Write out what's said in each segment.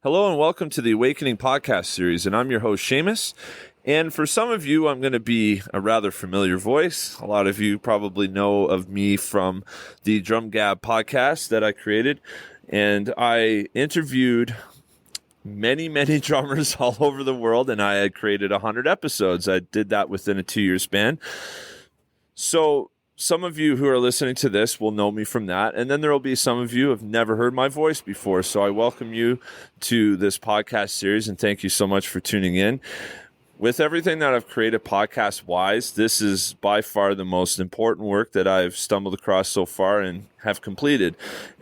Hello and welcome to the Awakening podcast series, and I'm your host, Seamus. And for some of you, I'm going to be a rather familiar voice. A lot of you probably know of me from the Drum Gab podcast that I created, and I interviewed many drummers all over the world, and I had created 100 episodes. I did that within a 2-year span. So some of you who are listening to this will know me from that. And then there will be some of you who have never heard my voice before. So I welcome you to this podcast series and thank you so much for tuning in. With everything that I've created podcast-wise, this is by far the most important work that I've stumbled across so far and have completed.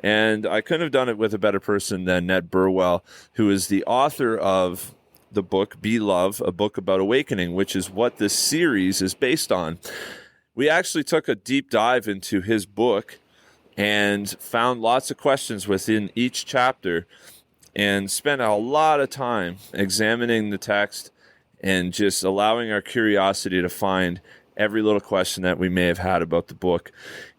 And I couldn't have done it with a better person than Ned Burwell, who is the author of the book, Be Love, a book about awakening, which is what this series is based on. We actually took a deep dive into his book and found lots of questions within each chapter and spent a lot of time examining the text and just allowing our curiosity to find every little question that we may have had about the book.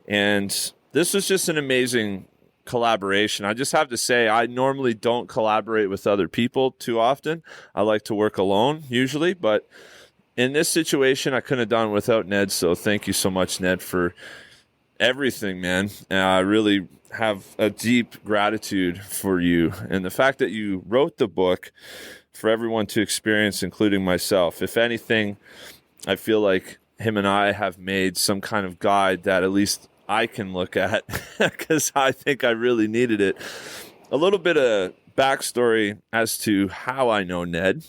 And this was just an amazing collaboration. I just have to say, I normally don't collaborate with other people too often. I like to work alone usually, but in this situation, I couldn't have done without Ned, so thank you so much, Ned, for everything, man. I really have a deep gratitude for you and the fact that you wrote the book for everyone to experience, including myself. If anything, I feel like him and I have made some kind of guide that at least I can look at because I think I really needed it. A little bit of backstory as to how I know Ned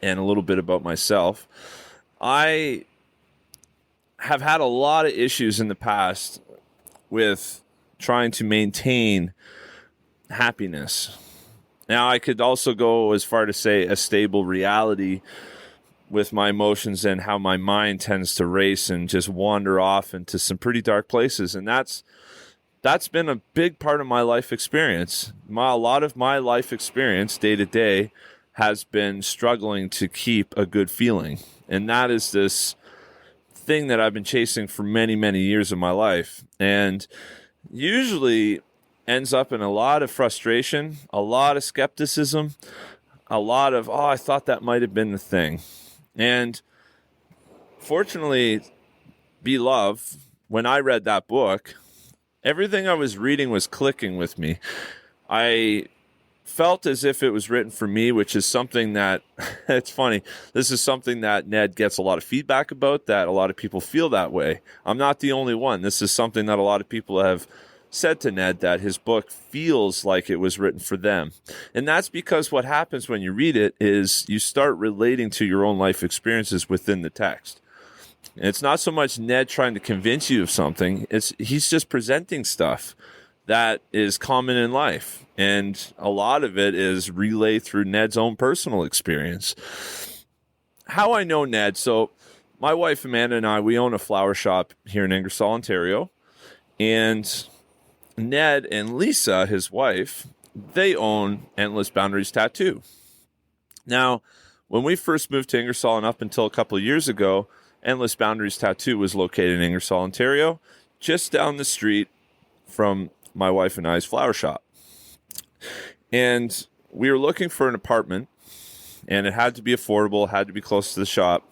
and a little bit about myself. I have had a lot of issues in the past with trying to maintain happiness. Now, I could also go as far to say a stable reality with my emotions and how my mind tends to race and just wander off into some pretty dark places. And that's been a big part of my life experience. A lot of my life experience day to day has been struggling to keep a good feeling. And that is this thing that I've been chasing for many years of my life. And usually ends up in a lot of frustration, a lot of skepticism, a lot of, I thought that might have been the thing. And fortunately, Be Love, when I read that book, everything I was reading was clicking with me. I felt as if it was written for me, which is something that, it's funny, this is something that Ned gets a lot of feedback about, that a lot of people feel that way. I'm not the only one. This is something that a lot of people have said to Ned, that his book feels like it was written for them. And that's because what happens when you read it is you start relating to your own life experiences within the text. And it's not so much Ned trying to convince you of something, he's just presenting stuff that is common in life. And a lot of it is relayed through Ned's own personal experience. How I know Ned, so my wife Amanda and I, we own a flower shop here in Ingersoll, Ontario. And Ned and Lisa, his wife, they own Endless Boundaries Tattoo. Now, when we first moved to Ingersoll and up until a couple of years ago, Endless Boundaries Tattoo was located in Ingersoll, Ontario, just down the street from my wife and I's flower shop. And we were looking for an apartment, and it had to be affordable, had to be close to the shop.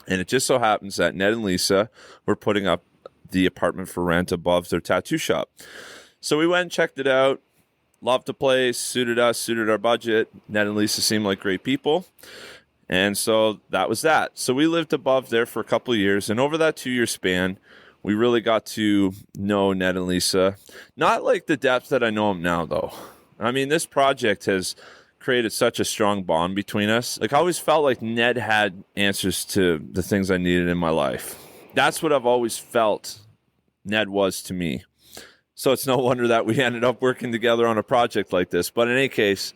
And it just so happens that Ned and Lisa were putting up the apartment for rent above their tattoo shop. So we went and checked it out, loved the place, suited us, suited our budget. Ned and Lisa seemed like great people. And so that was that. So we lived above there for a couple of years. And over that 2-year span, we really got to know Ned and Lisa. Not like the depth that I know them now, though. I mean, this project has created such a strong bond between us. Like, I always felt like Ned had answers to the things I needed in my life. That's what I've always felt Ned was to me. So it's no wonder that we ended up working together on a project like this. But in any case,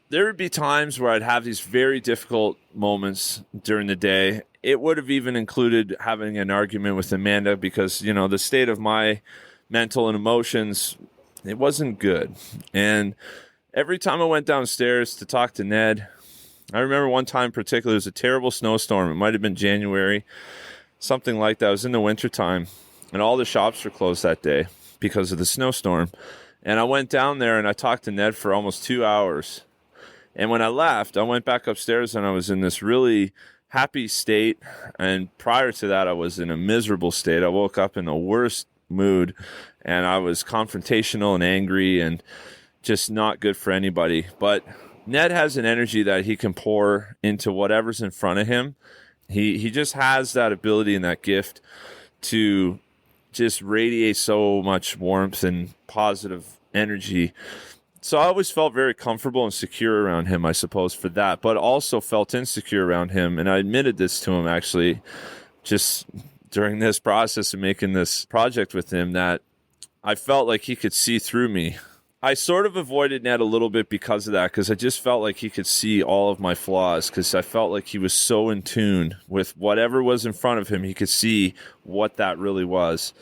there would be times where I'd have these very difficult moments during the day. It would have even included having an argument with Amanda because, you know, the state of my mental and emotions, it wasn't good. And every time I went downstairs to talk to Ned, I remember one time in particular, it was a terrible snowstorm. It might have been January, something like that. It was in the wintertime, and all the shops were closed that day because of the snowstorm. And I went down there and I talked to Ned for almost 2 hours. And when I left, I went back upstairs and I was in this really happy state. And prior to that, I was in a miserable state. I woke up in the worst mood and I was confrontational and angry and just not good for anybody. But Ned has an energy that he can pour into whatever's in front of him. He just has that ability and that gift to just radiate so much warmth and positive energy. So I always felt very comfortable and secure around him, I suppose, for that, but also felt insecure around him. And I admitted this to him, actually, just during this process of making this project with him, that I felt like he could see through me. I sort of avoided Ned a little bit because of that, because I just felt like he could see all of my flaws, because I felt like he was so in tune with whatever was in front of him. He could see what that really was.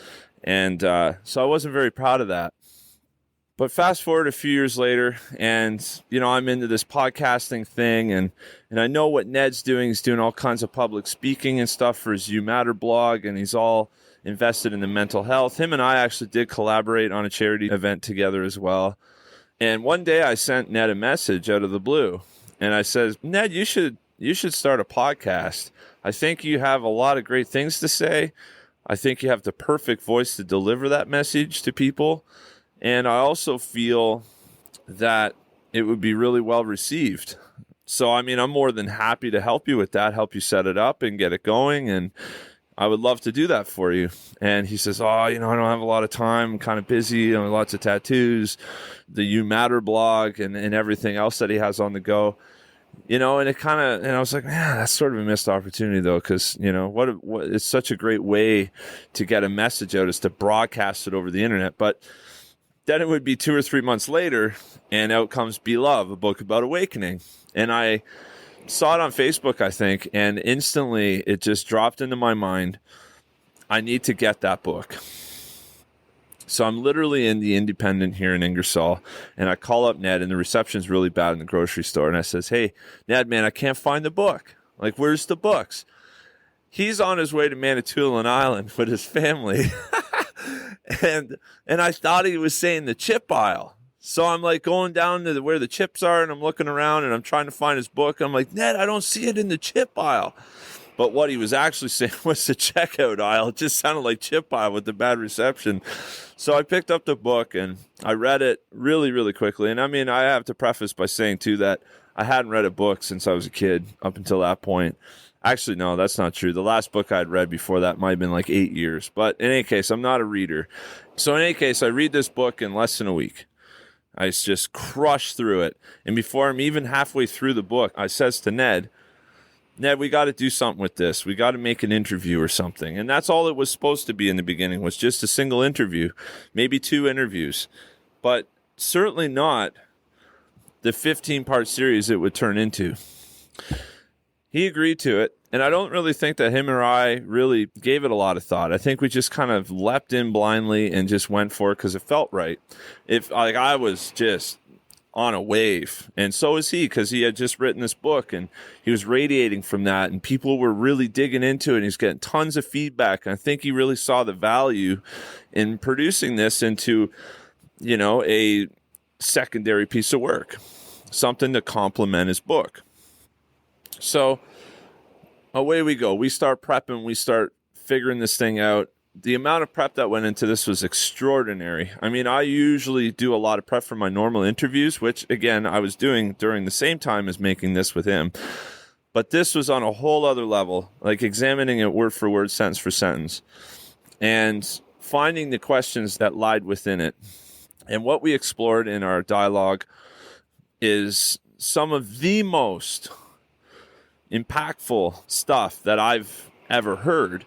And so I wasn't very proud of that. But fast forward a few years later, and, I'm into this podcasting thing, and I know what Ned's doing. He's doing all kinds of public speaking and stuff for his You Matter blog, and he's all invested in the mental health. Him and I actually did collaborate on a charity event together as well. And one day I sent Ned a message out of the blue, and I said, Ned, you should start a podcast. I think you have a lot of great things to say. I think you have the perfect voice to deliver that message to people. And I also feel that it would be really well received. So, I'm more than happy to help you with that, help you set it up and get it going. And I would love to do that for you. And he says, I don't have a lot of time. I'm kind of busy. Lots of tattoos, the You Matter blog and everything else that he has on the go. And I was like, man, that's sort of a missed opportunity though. Cause what it's such a great way to get a message out, is to broadcast it over the internet. But then it would be 2 or 3 months later, and out comes Be Love, a book about awakening. And I saw it on Facebook, I think, and instantly it just dropped into my mind, I need to get that book. So I'm literally in the Independent here in Ingersoll, and I call up Ned, and the reception's really bad in the grocery store. And I says, hey, Ned, man, I can't find the book. Like, where's the books? He's on his way to Manitoulin Island with his family. And I thought he was saying the chip aisle. So I'm like going down to where the chips are, and I'm looking around and I'm trying to find his book. I'm like, Ned, I don't see it in the chip aisle. But what he was actually saying was the checkout aisle. It just sounded like chip aisle with the bad reception. So I picked up the book and I read it really, really quickly. And I have to preface by saying too that I hadn't read a book since I was a kid up until that point. Actually, no, that's not true. The last book I'd read before that might have been like 8 years. But in any case, I'm not a reader. So in any case, I read this book in less than a week. I just crushed through it. And before I'm even halfway through the book, I says to Ned, we got to do something with this. We got to make an interview or something. And that's all it was supposed to be in the beginning, was just a single interview, maybe 2 interviews. But certainly not the 15-part series it would turn into. He agreed to it, and I don't really think that him or I really gave it a lot of thought. I think we just kind of leapt in blindly and just went for it because it felt right. I was just on a wave, and so was he, because he had just written this book, and he was radiating from that, and people were really digging into it, and he's getting tons of feedback, and I think he really saw the value in producing this into, a secondary piece of work, something to complement his book. So away we go. We start prepping. We start figuring this thing out. The amount of prep that went into this was extraordinary. I usually do a lot of prep for my normal interviews, which, again, I was doing during the same time as making this with him. But this was on a whole other level, like examining it word for word, sentence for sentence, and finding the questions that lied within it. And what we explored in our dialogue is some of the most impactful stuff that I've ever heard.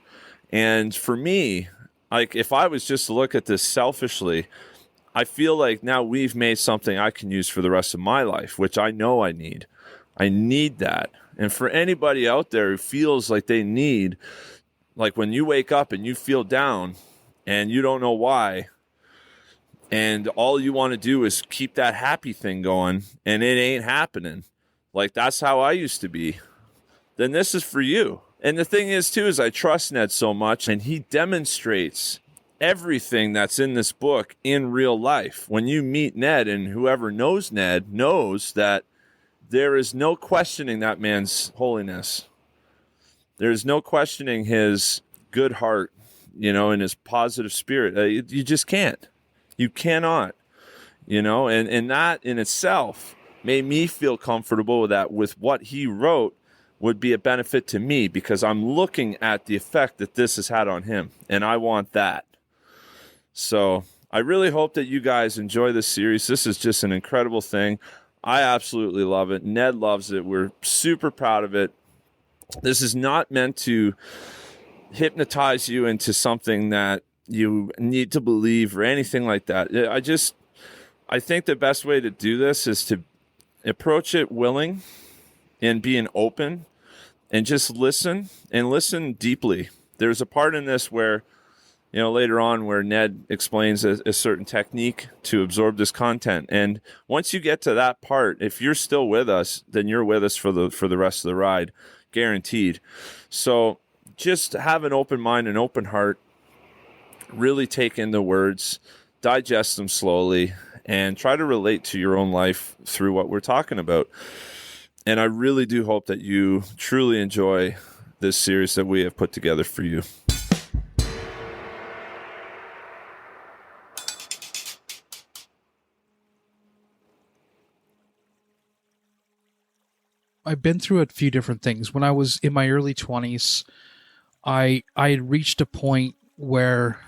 And for me, if I was just to look at this selfishly, I feel like now we've made something I can use for the rest of my life, which I know I need. I need that. And for anybody out there who feels like they need, like when you wake up and you feel down and you don't know why, and all you want to do is keep that happy thing going, and it ain't happening. Like, that's how I used to be. Then this is for you. And the thing is, too, is I trust Ned so much, and he demonstrates everything that's in this book in real life. When you meet Ned, and whoever knows Ned knows that there is no questioning that man's holiness. There is no questioning his good heart, and his positive spirit. You just can't. You cannot, and that in itself made me feel comfortable with what he wrote would be a benefit to me, because I'm looking at the effect that this has had on him, and I want that. So I really hope that you guys enjoy this series. This is just an incredible thing. I absolutely love it. Ned loves it. We're super proud of it. This is not meant to hypnotize you into something that you need to believe or anything like that. I think the best way to do this is to approach it willing and being open and just listen deeply. There's a part in this where, later on, where Ned explains a certain technique to absorb this content. And once you get to that part, if you're still with us, then you're with us for the rest of the ride, guaranteed. So just have an open mind and open heart, really take in the words, digest them slowly, and try to relate to your own life through what we're talking about. And I really do hope that you truly enjoy this series that we have put together for you. I've been through a few different things. When I was in my early 20s, I had reached a point where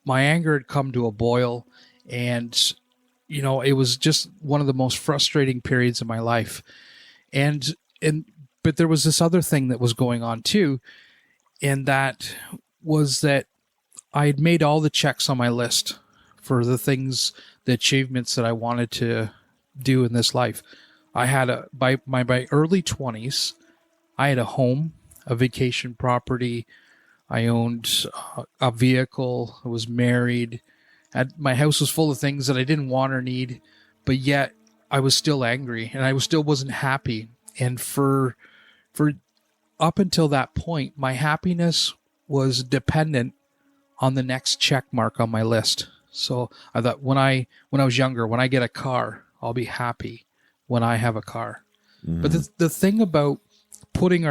my anger had come to a boil, and it was just one of the most frustrating periods of my life. But there was this other thing that was going on too, and that was that I had made all the checks on my list for the things, the achievements that I wanted to do in this life. I had by my early 20s, I had a home, a vacation property. I owned a vehicle. I was married. My house was full of things that I didn't want or need, but yet I was still angry and I still wasn't happy. And for up until that point, my happiness was dependent on the next check mark on my list. So I thought when I was younger, when I get a car, I'll be happy when I have a car. Mm-hmm. But the thing about placing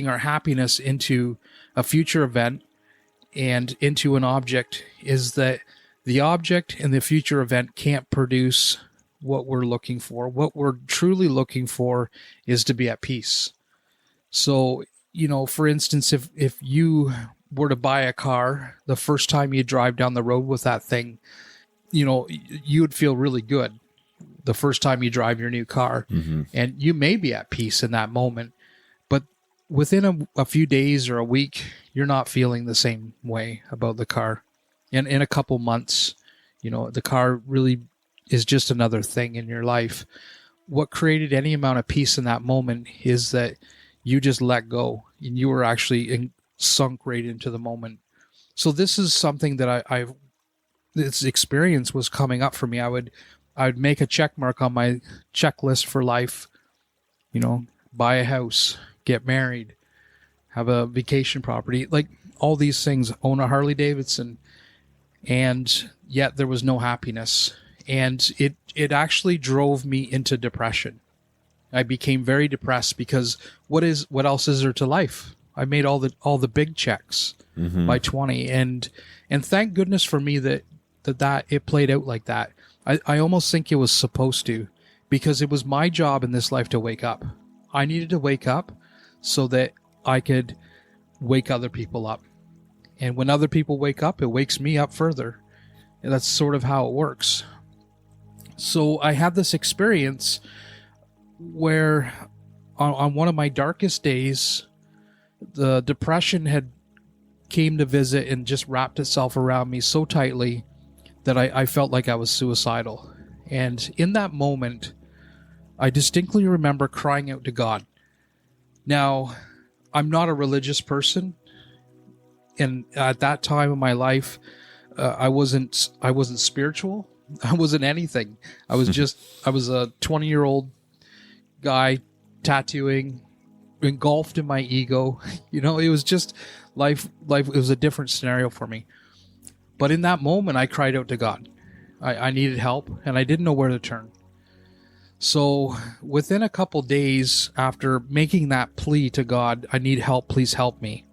our happiness into a future event and into an object is that the object and the future event can't produce what we're looking for. What we're truly looking for is to be at peace. So, for instance, if you were to buy a car, the first time you drive down the road with that thing, you would feel really good the first time you drive your new car. Mm-hmm. And you may be at peace in that moment, but within a few days or a week, you're not feeling the same way about the car. And in a couple months, the car really is just another thing in your life. What created any amount of peace in that moment is that you just let go and you were actually sunk right into the moment. So this is something that this experience was coming up for me. I would make a check mark on my checklist for life, buy a house, get married, have a vacation property, like all these things, own a Harley Davidson. And yet there was no happiness. And it actually drove me into depression. I became very depressed because what else is there to life? I made all the big checks by 20. And thank goodness for me that it played out like that. I almost think it was supposed to, because it was my job in this life to wake up. I needed to wake up so that I could wake other people up. And when other people wake up, it wakes me up further. And that's sort of how it works. So I had this experience where on one of my darkest days, the depression had came to visit and just wrapped itself around me so tightly that I felt like I was suicidal. And in that moment, I distinctly remember crying out to God. Now, I'm not a religious person. And at that time in my life, I wasn't spiritual. I wasn't anything. I was a 20-year-old guy tattooing, engulfed in my ego. It was just life. It was a different scenario for me. But in that moment, I cried out to God. I needed help, and I didn't know where to turn. So within a couple days after making that plea to God, I need help, please help me,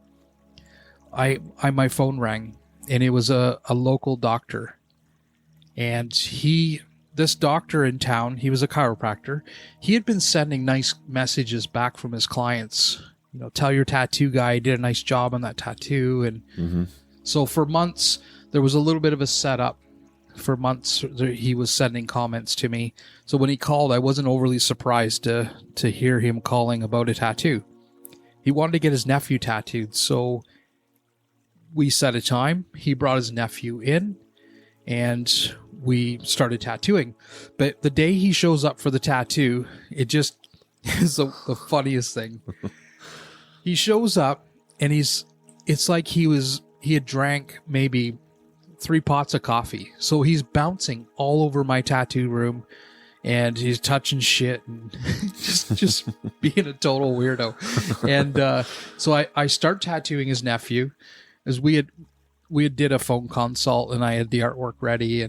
my phone rang, and it was a local doctor. And this doctor in town, he was a chiropractor. He had been sending nice messages back from his clients. Tell your tattoo guy he did a nice job on that tattoo. And so for months, there was a little bit of a setup. For months, he was sending comments to me. So when he called, I wasn't overly surprised to hear him calling about a tattoo. He wanted to get his nephew tattooed. So we set a time. He brought his nephew in, and we started tattooing. But the day he shows up for the tattoo, it just is the funniest thing. He shows up, and it's like he had drank maybe 3 pots of coffee. So he's bouncing all over my tattoo room, and he's touching shit and just being a total weirdo. And so I start tattooing his nephew, as we had did a phone consult, and I had the artwork ready,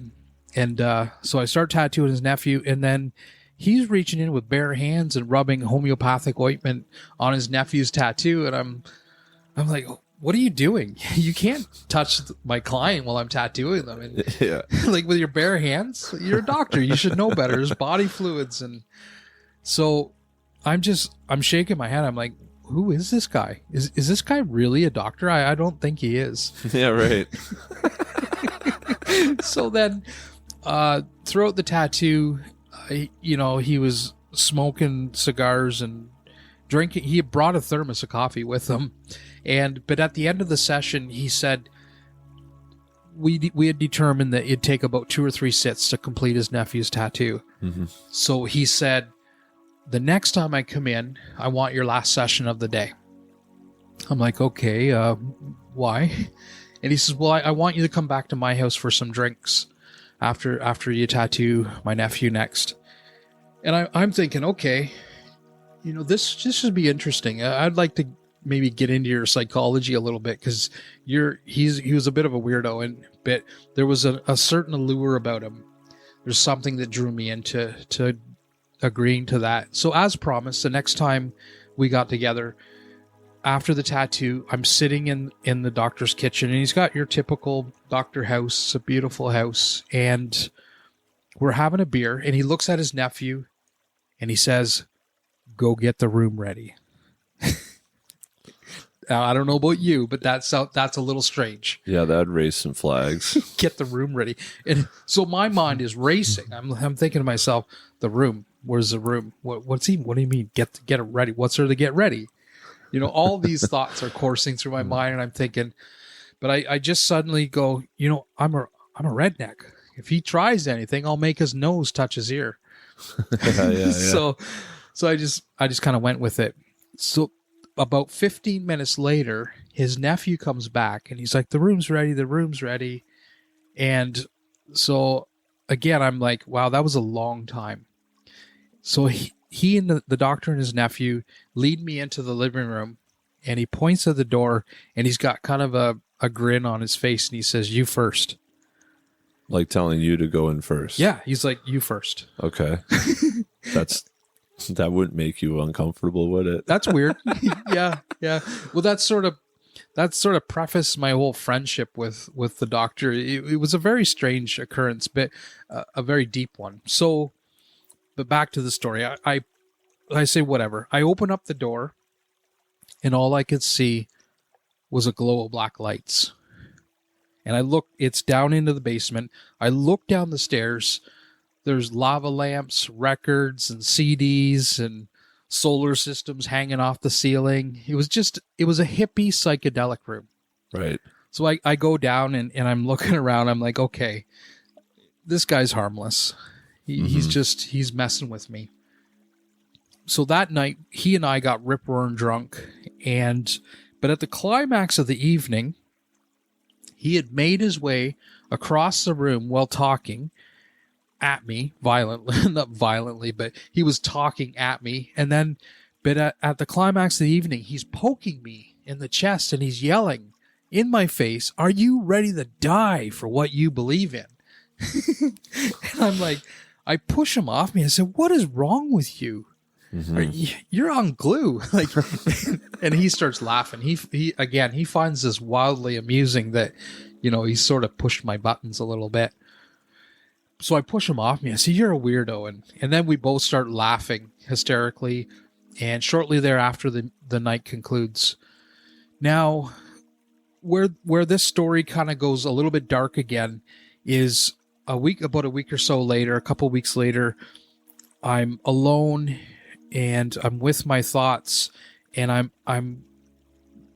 and so I start tattooing his nephew, and then he's reaching in with bare hands and rubbing homeopathic ointment on his nephew's tattoo, and I'm like, what are you doing? You can't touch my client while I'm tattooing them. And like with your bare hands, you're a doctor. You should know better. There's body fluids. And so I'm shaking my head. I'm like, who is this guy? Is this guy really a doctor? I don't think he is. Yeah, right. So then throughout the tattoo, he was smoking cigars and drinking. He had brought a thermos of coffee with him. But at the end of the session, he said we had determined that it'd take about 2 or 3 sits to complete his nephew's tattoo. So he said, the next time I come in, I want your last session of the day. I'm like, okay, why? And he says, well, I want you to come back to my house for some drinks after you tattoo my nephew next. And I'm thinking, okay, this should be interesting. I'd like to maybe get into your psychology a little bit, because he was a bit of a weirdo, but there was a certain allure about him. There's something that drew me into agreeing to that. So as promised, the next time we got together after the tattoo, I'm sitting in the doctor's kitchen, and he's got your typical doctor house, a beautiful house, and we're having a beer, and he looks at his nephew and he says, go get the room ready. Now, I don't know about you, but that's a little strange. Yeah, that'd raise some flags. Get the room ready. And so my mind is racing. I'm thinking to myself, the room, where's the room? What do you mean get it ready? What's there to get ready? All these thoughts are coursing through my mind, and I'm thinking, but I just suddenly go, I'm a redneck. If he tries anything, I'll make his nose touch his ear. Yeah. So I just kind of went with it. So about 15 minutes later, his nephew comes back, and he's like, the room's ready. And so again, I'm like, wow, that was a long time. So he and the doctor and his nephew lead me into the living room, and he points at the door, and he's got kind of a grin on his face, and he says, you first. Like telling you to go in first. Yeah, he's like, you first. Okay. That wouldn't make you uncomfortable, would it? That's weird. Yeah. Well, that sort of prefaced my whole friendship with the doctor. It was a very strange occurrence, but a very deep one. So, but back to the story. I say whatever. I open up the door, and all I could see was a glow of black lights. And I look, it's down into the basement. I look down the stairs. There's lava lamps, records, and CDs, and solar systems hanging off the ceiling. It was a hippie psychedelic room. Right. So I go down, and I'm looking around. I'm like, okay, this guy's harmless. He's messing with me. So that night, he and I got rip-roaring drunk. But at the climax of the evening, he had made his way across the room while talking at me violently, not violently, but he was talking at me. And then, but at the climax of the evening, he's poking me in the chest, and he's yelling, in my face, "Are you ready to die for what you believe in?" And I'm like, I push him off me. I said, "What is wrong with you? You're on glue." Like, and he starts laughing. He finds this wildly amusing that, he sort of pushed my buttons a little bit. So I push him off me. I say, "You're a weirdo." And then we both start laughing hysterically. And shortly thereafter, the night concludes. Now, where this story kind of goes a little bit dark again is about a week or so later, a couple weeks later, I'm alone and I'm with my thoughts, and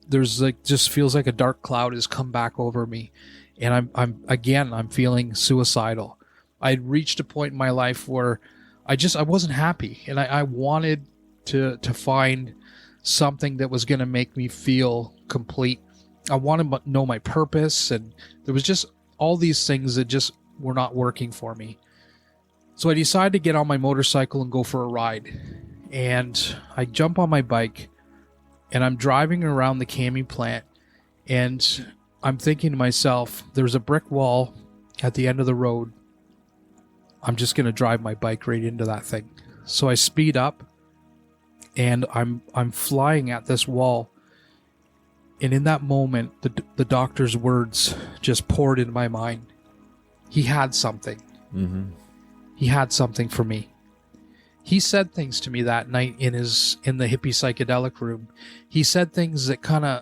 there's like, just feels like a dark cloud has come back over me, and I'm feeling suicidal. I'd reached a point in my life where I wasn't happy, and I wanted to find something that was going to make me feel complete. I wanted to know my purpose, and there was just all these things that just were not working for me. So I decided to get on my motorcycle and go for a ride. And I jump on my bike, and I'm driving around the cami plant, and I'm thinking to myself, there's a brick wall at the end of the road. I'm just going to drive my bike right into that thing. So I speed up, and I'm flying at this wall. And in that moment, the doctor's words just poured into my mind. He had something. Mm-hmm. He had something for me. He said things to me that night in the hippie psychedelic room. He said things that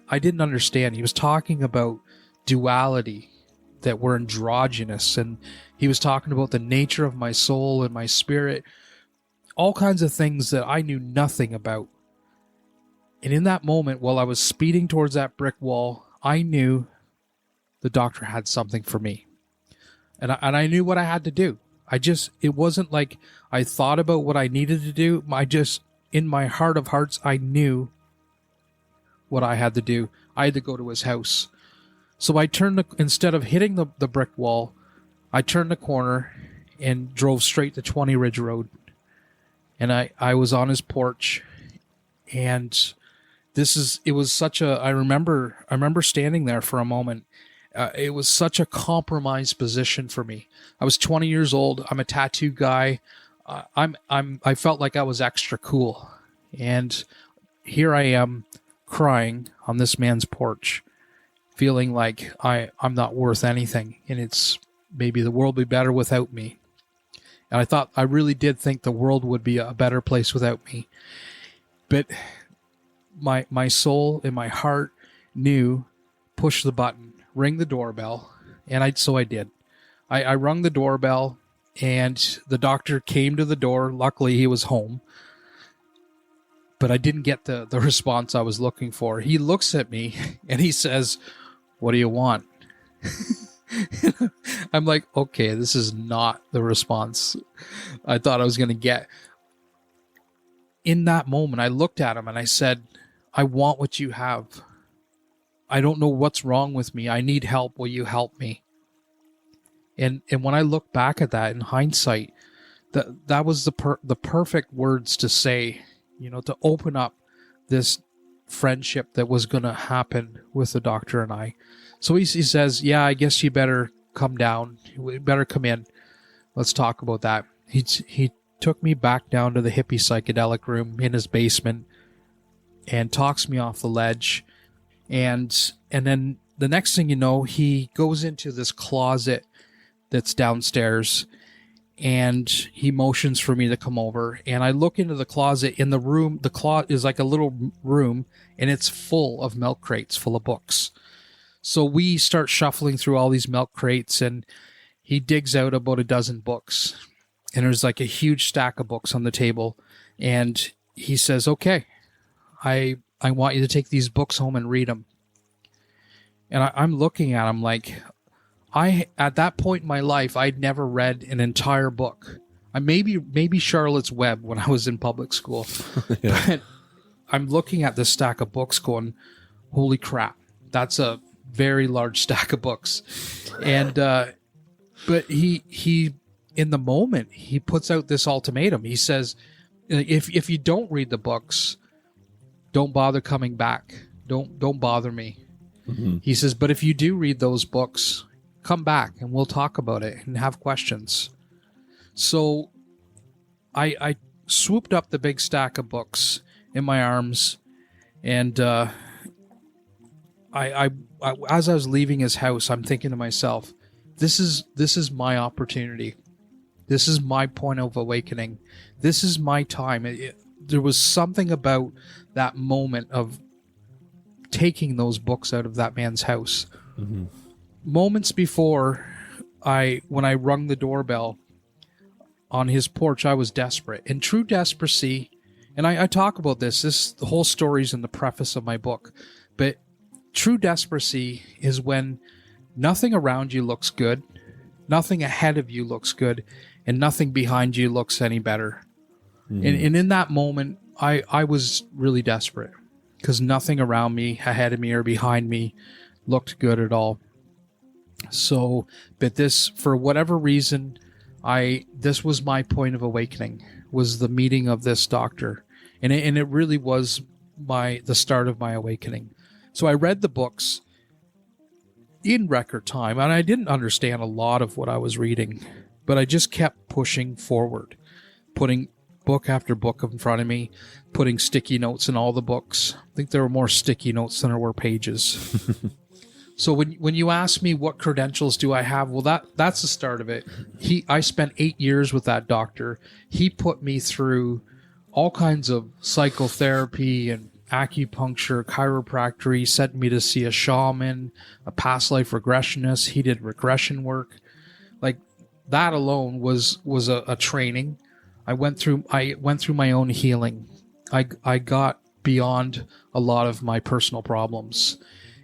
I didn't understand. He was talking about duality, that we're androgynous, and he was talking about the nature of my soul and my spirit, all kinds of things that I knew nothing about. And in that moment, while I was speeding towards that brick wall, I knew the doctor had something for me. And I knew what I had to do. It wasn't like I thought about what I needed to do. In my heart of hearts, I knew what I had to do. I had to go to his house. So instead of hitting the brick wall, I turned the corner and drove straight to 20 Ridge Road. And I was on his porch, and I remember standing there for a moment. It was such a compromised position for me. I was 20 years old. I'm a tattoo guy. I felt like I was extra cool. And here I am crying on this man's porch, feeling like I'm not worth anything. And maybe the world would be better without me. And I really did think the world would be a better place without me. But my soul and my heart knew, push the button, ring the doorbell. And so I did. I rung the doorbell, and the doctor came to the door. Luckily, he was home. But I didn't get the response I was looking for. He looks at me, and he says, "What do you want?" I'm like, okay, this is not the response I thought I was going to get. In that moment, I looked at him, and I said, "I want what you have. I don't know what's wrong with me. I need help. Will you help me?" And when I look back at that in hindsight, that was the perfect words to say, to open up this friendship that was going to happen with the doctor and I. So he says, "Yeah, I guess you better come down. You better come in. Let's talk about that." He took me back down to the hippie psychedelic room in his basement and talks me off the ledge. And then the next thing you know, he goes into this closet that's downstairs, and he motions for me to come over. And I look into the closet. In the room, the closet is like a little room, and it's full of milk crates full of books. So we start shuffling through all these milk crates, and he digs out about a dozen books. And there's like a huge stack of books on the table. And he says, "Okay, I want you to take these books home and read them." And I'm looking at him like, at that point in my life, I'd never read an entire book. Maybe Charlotte's Web when I was in public school. Yeah. But I'm looking at this stack of books going, holy crap, that's a very large stack of books. And but he in the moment, he puts out this ultimatum. He says, if you don't read the books, don't bother coming back. Don't bother me. He says, but if you do read those books, come back and we'll talk about it and have questions. So I swooped up the big stack of books in my arms, and I as I was leaving his house, I'm thinking to myself, this is my opportunity. This is my point of awakening. This is my time. There was something about that moment of taking those books out of that man's house. Moments before, when I rung the doorbell on his porch, I was desperate. And true desperacy, and I talk about this, the whole story's in the preface of my book, but true desperacy is when nothing around you looks good, nothing ahead of you looks good, and nothing behind you looks any better. And in that moment, I was really desperate because nothing around me, ahead of me, or behind me looked good at all. So, but this, for whatever reason, this was my point of awakening, was the meeting of this doctor. And it really was the start of my awakening. So I read the books in record time, and I didn't understand a lot of what I was reading, but I just kept pushing forward, putting book after book in front of me, putting sticky notes in all the books. I think there were more sticky notes than there were pages. So when you ask me what credentials do I have, well, that's the start of it. I spent 8 years with that doctor. He put me through all kinds of psychotherapy and acupuncture, chiropractor. He sent me to see a shaman, a past life regressionist. He did regression work. Like, that alone was a training. I went through my own healing. I got beyond a lot of my personal problems.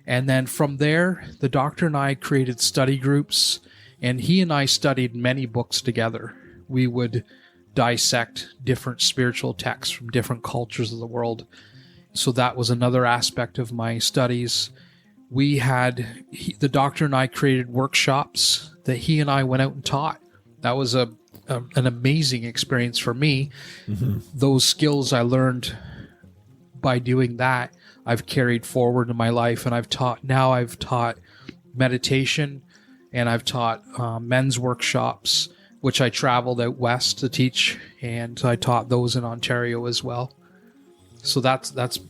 And then from there, the doctor and I created study groups, and he and I studied many books together. We would dissect different spiritual texts from different cultures of the world. So that was another aspect of my studies. The doctor and I created workshops that he and I went out and taught. That was an amazing experience for me. Those skills I learned by doing that, I've carried forward in my life, and I've taught meditation, and I've taught men's workshops, which I traveled out west to teach, and I taught those in Ontario as well. So that's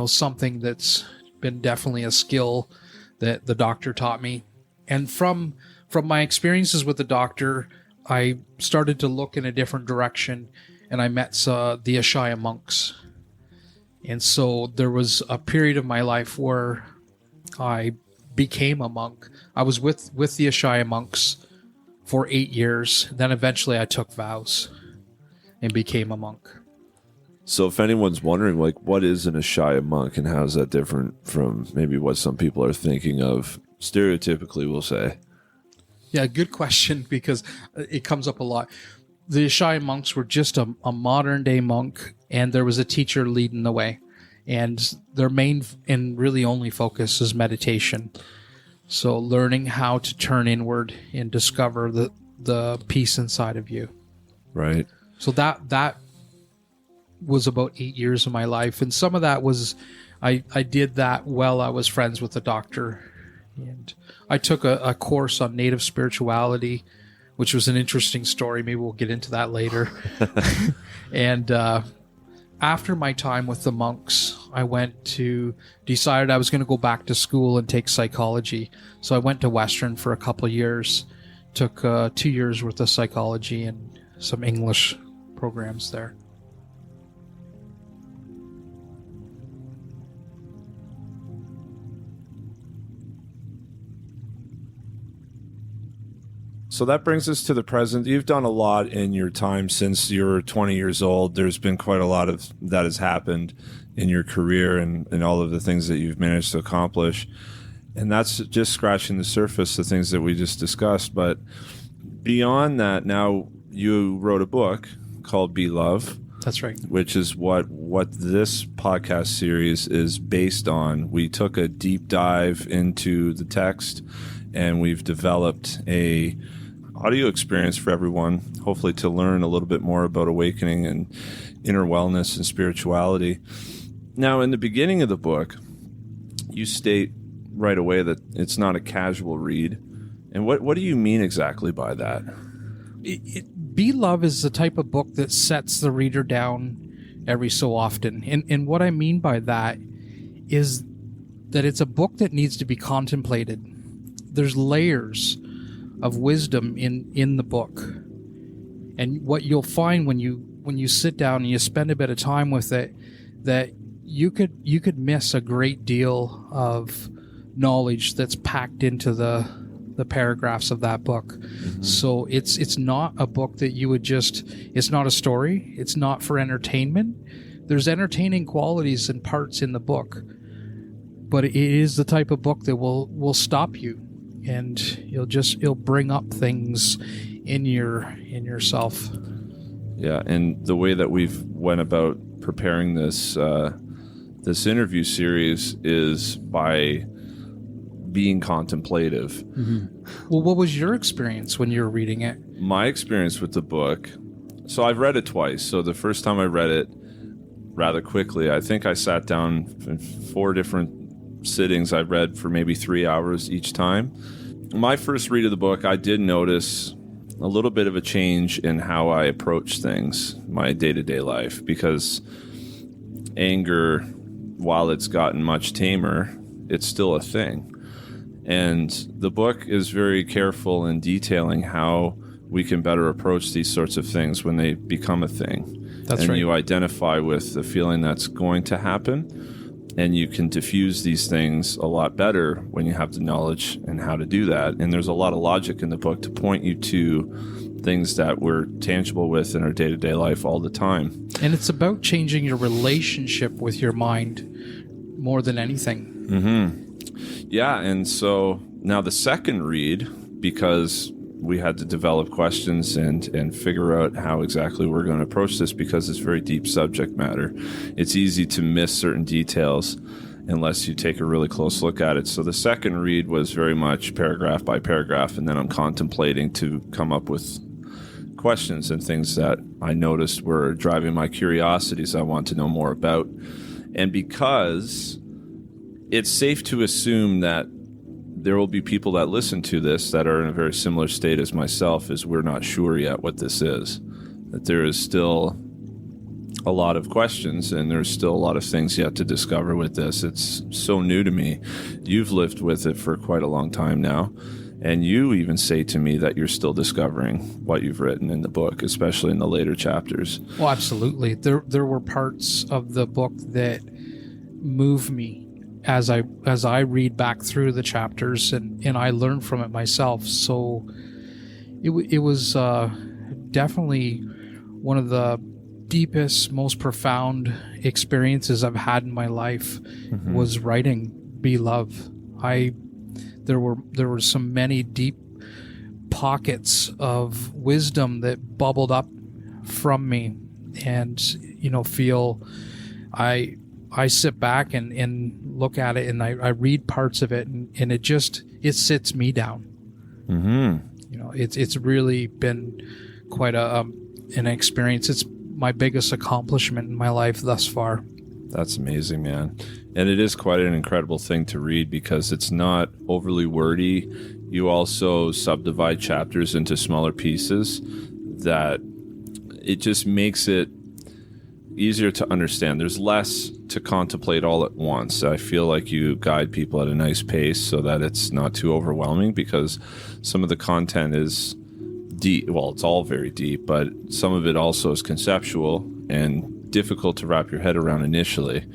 something that's been definitely a skill that the doctor taught me. And from my experiences with the doctor, I started to look in a different direction, and I met the Ashaya monks. And so there was a period of my life where I became a monk. I was with the Ashaya monks for 8 years. Then eventually I took vows and became a monk. So if anyone's wondering, like, what is an Ashaya monk and how is that different from maybe what some people are thinking of stereotypically, we'll say? Yeah, good question, because it comes up a lot. The Ashaya monks were just a modern day monk, and there was a teacher leading the way. And their main and really only focus is meditation. So learning how to turn inward and discover the peace inside of you. Right. So that was about 8 years of my life. And some of that was, I did that while I was friends with the doctor. And I took a course on native spirituality, which was an interesting story. Maybe we'll get into that later. And after my time with the monks, I decided I was going to go back to school and take psychology. So I went to Western for a couple of years, took 2 years worth of psychology and some English programs there. So that brings us to the present. You've done a lot in your time since you were 20 years old. There's been quite a lot of that has happened in your career and all of the things that you've managed to accomplish. And that's just scratching the surface, the things that we just discussed. But beyond that, now you wrote a book called Be Love. That's right. Which is what this podcast series is based on. We took a deep dive into the text, and we've developed a audio experience for everyone, hopefully to learn a little bit more about awakening and inner wellness and spirituality. Now, in the beginning of the book, you state right away that it's not a casual read. And what do you mean exactly by that? Be Love is the type of book that sets the reader down every so often. And what I mean by that is that it's a book that needs to be contemplated. There's layers of wisdom in the book. And what you'll find when you sit down and you spend a bit of time with it, that you could miss a great deal of knowledge that's packed into the paragraphs of that book. Mm-hmm. So it's not a book that you would it's not a story. It's not for entertainment. There's entertaining qualities and parts in the book, but it is the type of book that will stop you, and it'll bring up things in yourself. Yeah, and the way that we've went about preparing this interview series is by being contemplative. Mm-hmm. Well, what was your experience when you were reading it? My experience with the book, so I've read it twice. So the first time I read it rather quickly, I think I sat down in 4 different sittings. I read for maybe 3 hours each time. My first read of the book, I did notice a little bit of a change in how I approach things, my day-to-day life, because anger, while it's gotten much tamer, it's still a thing. And the book is very careful in detailing how we can better approach these sorts of things when they become a thing. That's and right. You identify with the feeling that's going to happen, and you can diffuse these things a lot better when you have the knowledge and how to do that. And there's a lot of logic in the book to point you to things that we're tangible with in our day-to-day life all the time. And it's about changing your relationship with your mind more than anything. Mm-hmm. Yeah, and so now the second read, because we had to develop questions and figure out how exactly we're going to approach this, because it's very deep subject matter. It's easy to miss certain details unless you take a really close look at it. So the second read was very much paragraph by paragraph, and then I'm contemplating to come up with questions and things that I noticed were driving my curiosities I want to know more about. And because it's safe to assume that there will be people that listen to this that are in a very similar state as myself, as we're not sure yet what this is. That there is still a lot of questions, and there's still a lot of things yet to discover with this. It's so new to me. You've lived with it for quite a long time now, and you even say to me that you're still discovering what you've written in the book, especially in the later chapters. Well, absolutely. There were parts of the book that move me as I read back through the chapters, and I learn from it myself. So it was definitely one of the deepest, most profound experiences I've had in my life. Mm-hmm. Was writing Be Love. There were so many deep pockets of wisdom that bubbled up from me, and feel I sit back and look at it, and I read parts of it, and it sits me down. Mm-hmm. It's really been quite an experience. It's my biggest accomplishment in my life thus far. That's amazing, man. And it is quite an incredible thing to read, because it's not overly wordy. You also subdivide chapters into smaller pieces that it just makes it easier to understand. There's less to contemplate all at once. I feel like you guide people at a nice pace so that it's not too overwhelming, because some of the content is deep. Well, it's all very deep, but some of it also is conceptual and difficult to wrap your head around initially.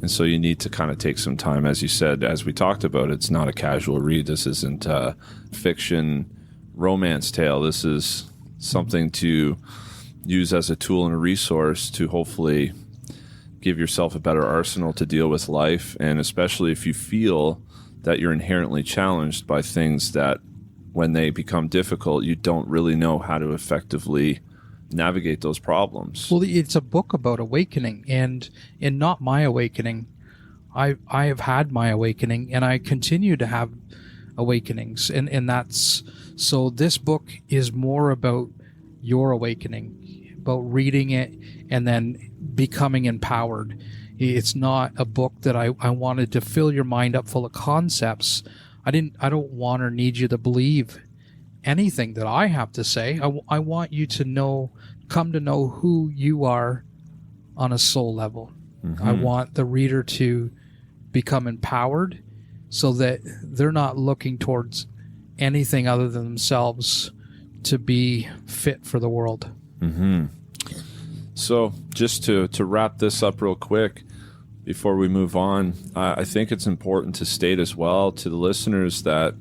And so you need to kind of take some time. As you said, as we talked about, it's not a casual read. This isn't a fiction romance tale. This is something to use as a tool and a resource to hopefully give yourself a better arsenal to deal with life, and especially if you feel that you're inherently challenged by things that, when they become difficult, you don't really know how to effectively navigate those problems. Well, it's a book about awakening, and not my awakening. I have had my awakening, and I continue to have awakenings, and that's so. This book is more about your awakening, about reading it and then becoming empowered. It's not a book that I wanted to fill your mind up full of concepts. I don't want or need you to believe anything that I have to say. I want you to come to know who you are on a soul level. I want the reader to become empowered so that they're not looking towards anything other than themselves to be fit for the world. So just to wrap this up real quick before we move on, I think it's important to state as well to the listeners that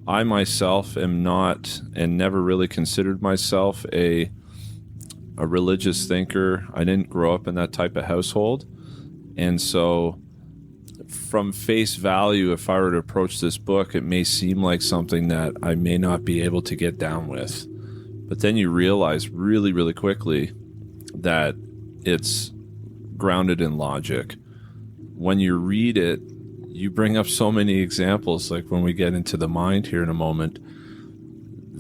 I myself am not, and never really considered myself, a religious thinker. I didn't grow up in that type of household. And so from face value, if I were to approach this book, it may seem like something that I may not be able to get down with. But then you realize really, really quickly that it's grounded in logic. When you read it, you bring up so many examples, like when we get into the mind here in a moment,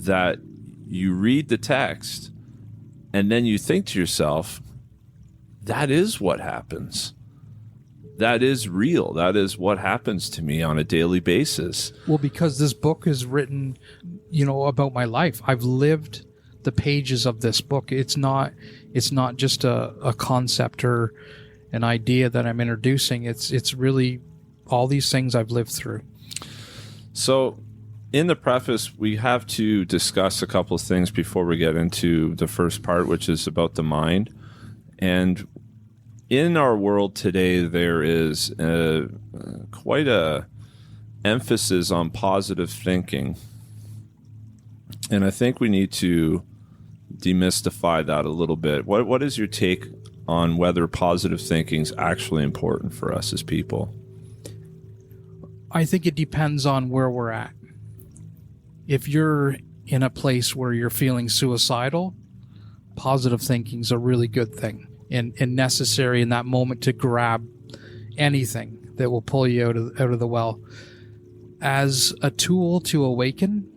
that you read the text and then you think to yourself, that is what happens. That is real. That is what happens to me on a daily basis. Well, because this book is written, about my life. I've lived the pages of this book. It's not just a concept or an idea that I'm introducing. It's really all these things I've lived through. So in the preface, we have to discuss a couple of things before we get into the first part, which is about the mind. And in our world today, there is quite a emphasis on positive thinking. And I think we need to demystify that a little bit. What is your take on whether positive thinking is actually important for us as people? I think it depends on where we're at. If you're in a place where you're feeling suicidal, positive thinking is a really good thing and necessary in that moment to grab anything that will pull you out of the well. As a tool to awaken,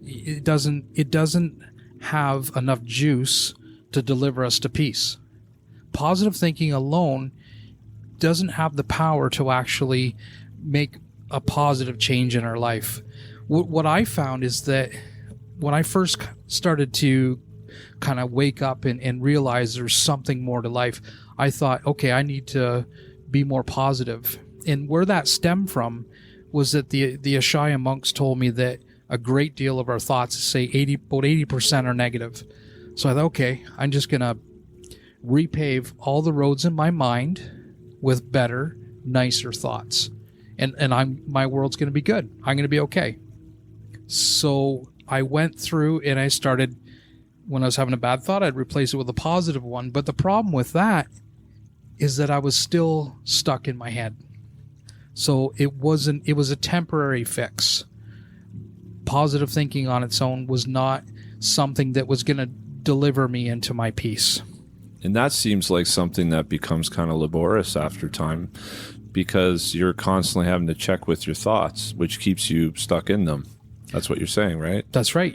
it doesn't have enough juice to deliver us to peace. Positive thinking alone doesn't have the power to actually make a positive change in our life. What I found is that when I first started to kind of wake up and realize there's something more to life, I thought, okay, I need to be more positive. And where that stemmed from was that the Ashaya monks told me that a great deal of our thoughts, say about 80% are negative. So I thought, okay, I'm just going to repave all the roads in my mind with better, nicer thoughts. And my world's going to be good. I'm going to be okay. So I went through and I started, when I was having a bad thought, I'd replace it with a positive one. But the problem with that is that I was still stuck in my head. So it was a temporary fix. Positive thinking on its own was not something that was going to deliver me into my peace. And that seems like something that becomes kind of laborious after time, because you're constantly having to check with your thoughts, which keeps you stuck in them. That's what you're saying, right? That's right.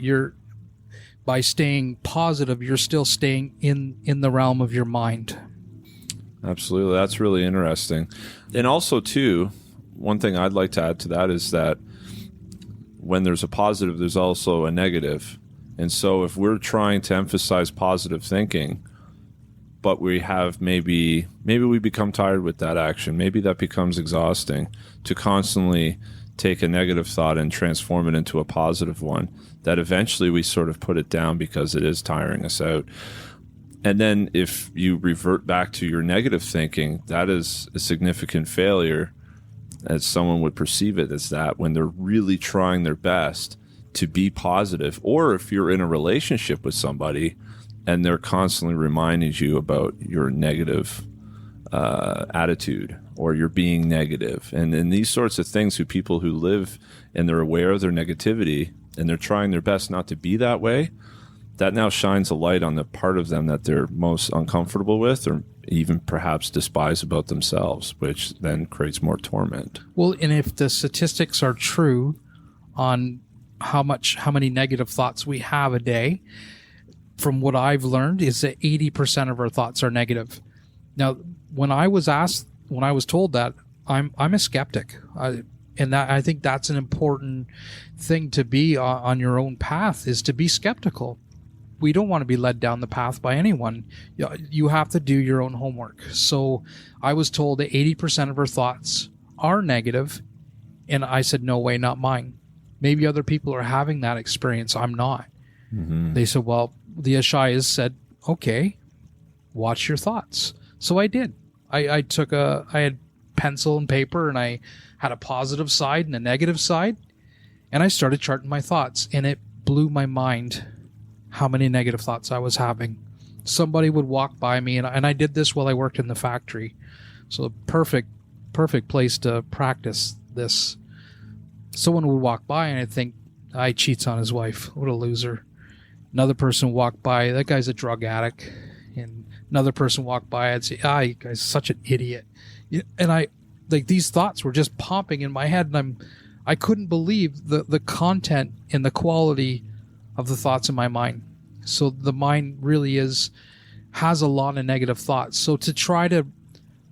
By staying positive, you're still staying in the realm of your mind. Absolutely. That's really interesting. And also, too, one thing I'd like to add to that is that when there's a positive, there's also a negative. And so if we're trying to emphasize positive thinking, but we have maybe we become tired with that action. Maybe that becomes exhausting to constantly take a negative thought and transform it into a positive one, that eventually we sort of put it down because it is tiring us out. And then if you revert back to your negative thinking, that is a significant failure, as someone would perceive it as that, when they're really trying their best to be positive. Or if you're in a relationship with somebody and they're constantly reminding you about your negative attitude, or you're being negative. And these sorts of things, people who live and they're aware of their negativity and they're trying their best not to be that way, that now shines a light on the part of them that they're most uncomfortable with, or even perhaps despise about themselves, which then creates more torment. Well, and if the statistics are true on how many negative thoughts we have a day, from what I've learned is that 80% of our thoughts are negative. Now, when I was asked when I was told that, I'm a skeptic. I think that's an important thing to be on your own path, is to be skeptical. We don't want to be led down the path by anyone. You have to do your own homework. So I was told that 80% of our thoughts are negative, and I said, no way, not mine. Maybe other people are having that experience. I'm not. Mm-hmm. They said, well, the Ashayas said, okay, watch your thoughts. So I did. I had pencil and paper, and I had a positive side and a negative side, and I started charting my thoughts, and it blew my mind how many negative thoughts I was having. Somebody would walk by me, and I did this while I worked in the factory. So perfect place to practice this. Someone would walk by and I'd think, he cheats on his wife. What a loser. Another person walked by, that guy's a drug addict. And another person walked by, I'd say, you guy's such an idiot. And these thoughts were just popping in my head, and I couldn't believe the content and the quality of the thoughts in my mind. So the mind really has a lot of negative thoughts. So to try to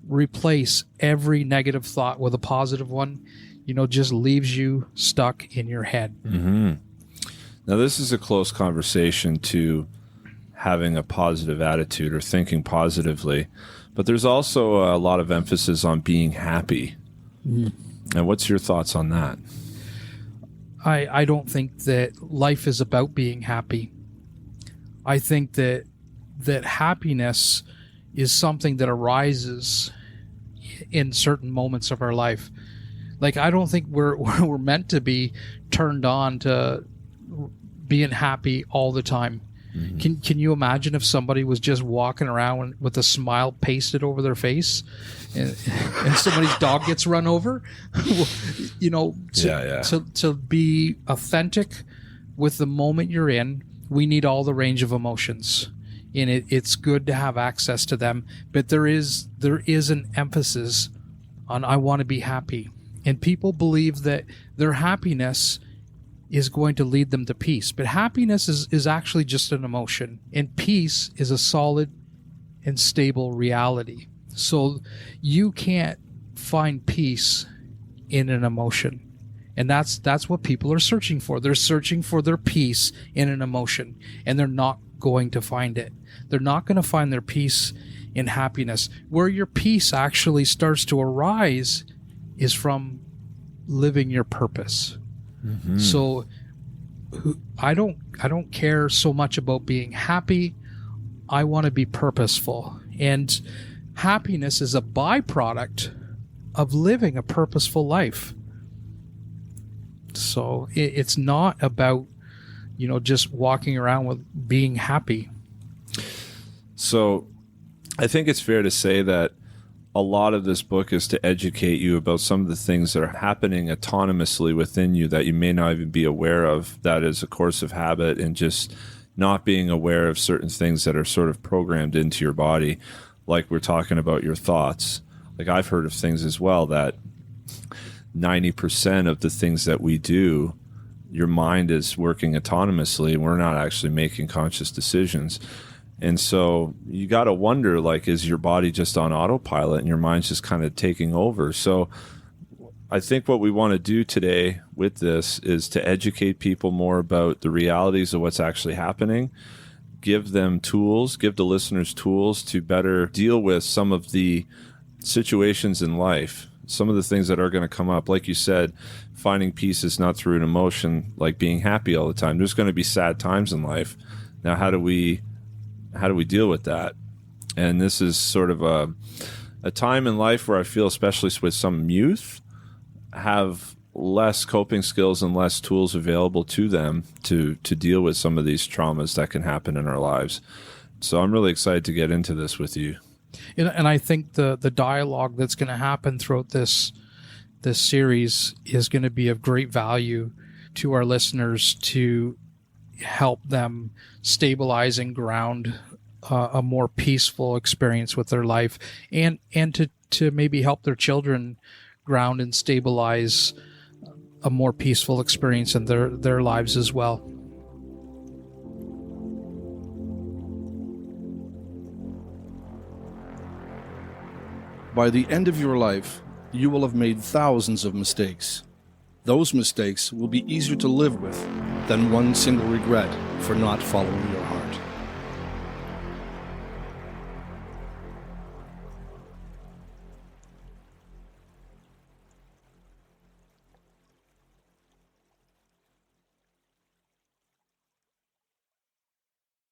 replace every negative thought with a positive one, just leaves you stuck in your head. Mm-hmm. Now, this is a close conversation to having a positive attitude or thinking positively, but there's also a lot of emphasis on being happy. Mm. And what's your thoughts on that? I don't think that life is about being happy. I think that happiness is something that arises in certain moments of our life. Like, I don't think we're meant to be turned on to being happy all the time. Mm-hmm. Can you imagine if somebody was just walking around with a smile pasted over their face, and somebody's dog gets run over? To be authentic with the moment you're in, we need all the range of emotions, and it's good to have access to them. But there is an emphasis on I want to be happy, and people believe that their happiness is going to lead them to peace. But happiness is actually just an emotion, and peace is a solid and stable reality. So you can't find peace in an emotion. And that's what people are searching for. They're searching for their peace in an emotion, and they're not going to find it. They're not going to find their peace in happiness. Where your peace actually starts to arise is from living your purpose. Mm-hmm. So I don't care so much about being happy. I want to be purposeful. And happiness is a byproduct of living a purposeful life. So it's not about, just walking around with being happy. So I think it's fair to say that a lot of this book is to educate you about some of the things that are happening autonomously within you that you may not even be aware of. That is a course of habit, and just not being aware of certain things that are sort of programmed into your body. Like we're talking about your thoughts. Like I've heard of things as well that 90% of the things that we do, your mind is working autonomously. We're not actually making conscious decisions. And so you got to wonder, like, is your body just on autopilot and your mind's just kind of taking over? So I think what we want to do today with this is to educate people more about the realities of what's actually happening, give them tools, give the listeners tools to better deal with some of the situations in life, some of the things that are going to come up. Like you said, finding peace is not through an emotion like being happy all the time. There's going to be sad times in life. Now, how do we deal with that? And this is sort of a time in life where I feel, especially with some youth, have less coping skills and less tools available to them to deal with some of these traumas that can happen in our lives. So I'm really excited to get into this with you. And I think the dialogue that's going to happen throughout this series is going to be of great value to our listeners to help them stabilize and ground a more peaceful experience with their life, and to maybe help their children ground and stabilize a more peaceful experience in their lives as well. By the end of your life, you will have made thousands of mistakes. Those mistakes will be easier to live with than one single regret for not following your heart.